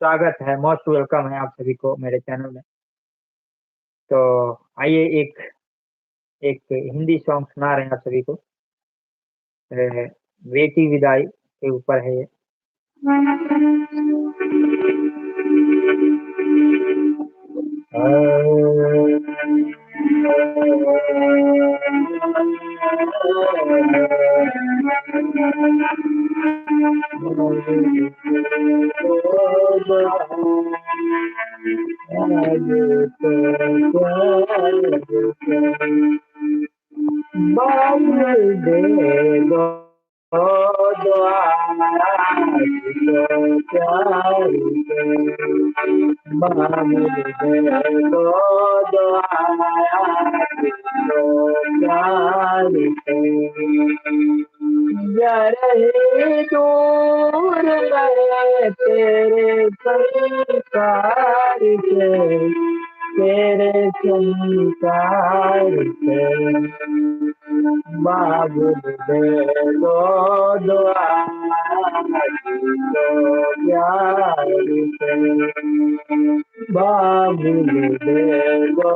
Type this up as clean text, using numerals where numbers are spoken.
स्वागत है, most welcome है आप सभी को मेरे चैनल में। तो आइए एक एक हिंदी सॉन्ग सुना रहे हैं आप सभी को। बेटी विदाई के ऊपर है ये। बाबुल दे दो दुआ तो प्यार के बाबुल दे दो दुआ तो प्यार के रहे दूर रहे तेरे संसार से तेरे संसार से बाबुल दे दो दुआ तो प्यार से बाबुल दे दो